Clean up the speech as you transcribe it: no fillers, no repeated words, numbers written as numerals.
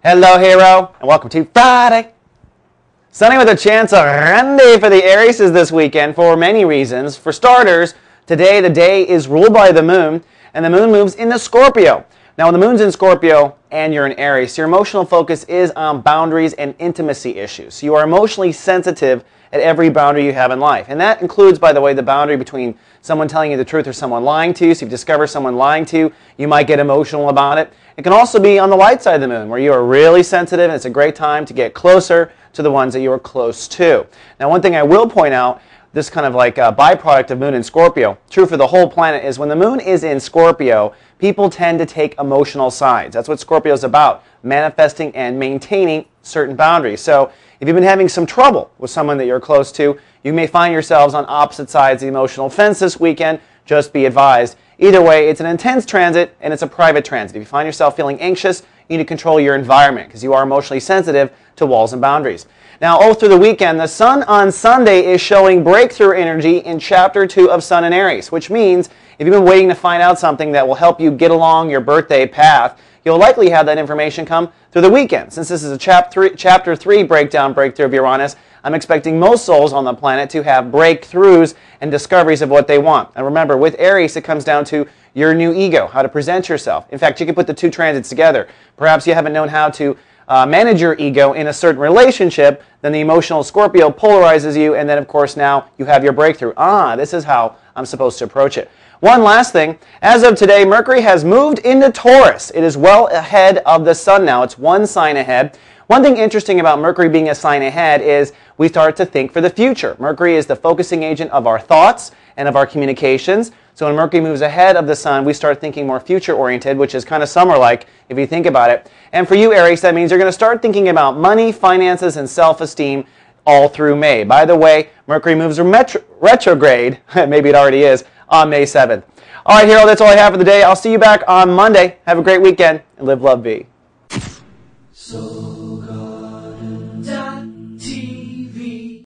Hello, hero, and welcome to Friday. Sunny with a chance of grande for the Aries this weekend for many reasons. For starters, today the day is ruled by the moon, and the moon moves into Scorpio. Now, when the moon's in Scorpio and you're in Aries, your emotional focus is on boundaries and intimacy issues. You are emotionally sensitive at every boundary you have in life. And that includes, by the way, the boundary between someone telling you the truth or someone lying to you. So if you discover someone lying to you, you might get emotional about it. It can also be on the light side of the moon, where you are really sensitive, and it's a great time to get closer to the ones that you are close to. Now, one thing I will point out, this kind of like a byproduct of moon in Scorpio, true for the whole planet, is when the moon is in Scorpio, people tend to take emotional sides. That's what Scorpio is about, manifesting and maintaining certain boundaries. So if you've been having some trouble with someone that you're close to, you may find yourselves on opposite sides of the emotional fence this weekend. Just be advised. Either way, it's an intense transit and it's a private transit. If you find yourself feeling anxious, you need to control your environment because you are emotionally sensitive to walls and boundaries. Now, all through the weekend, the sun on Sunday is showing breakthrough energy in Chapter 2 of Sun in Aries, which means if you've been waiting to find out something that will help you get along your birthday path, you'll likely have that information come through the weekend. Since this is a Chapter 3 breakthrough of Uranus, I'm expecting most souls on the planet to have breakthroughs and discoveries of what they want. And remember, with Aries, it comes down to your new ego, how to present yourself. In fact, you can put the two transits together. Perhaps you haven't known how to manage your ego in a certain relationship, then the emotional Scorpio polarizes you, and then, of course, now you have your breakthrough. This is how I'm supposed to approach it. One last thing, as of today, Mercury has moved into Taurus. It is well ahead of the sun now. It's one sign ahead. One thing interesting about Mercury being a sign ahead is we start to think for the future. Mercury is the focusing agent of our thoughts and of our communications. So when Mercury moves ahead of the sun, we start thinking more future-oriented, which is kind of summer-like if you think about it. And for you, Aries, that means you're going to start thinking about money, finances, and self-esteem all through May. By the way, Mercury moves retrograde, maybe it already is, on May 7th. All right, hero, that's all I have for the day. I'll see you back on Monday. Have a great weekend, and live, love, be.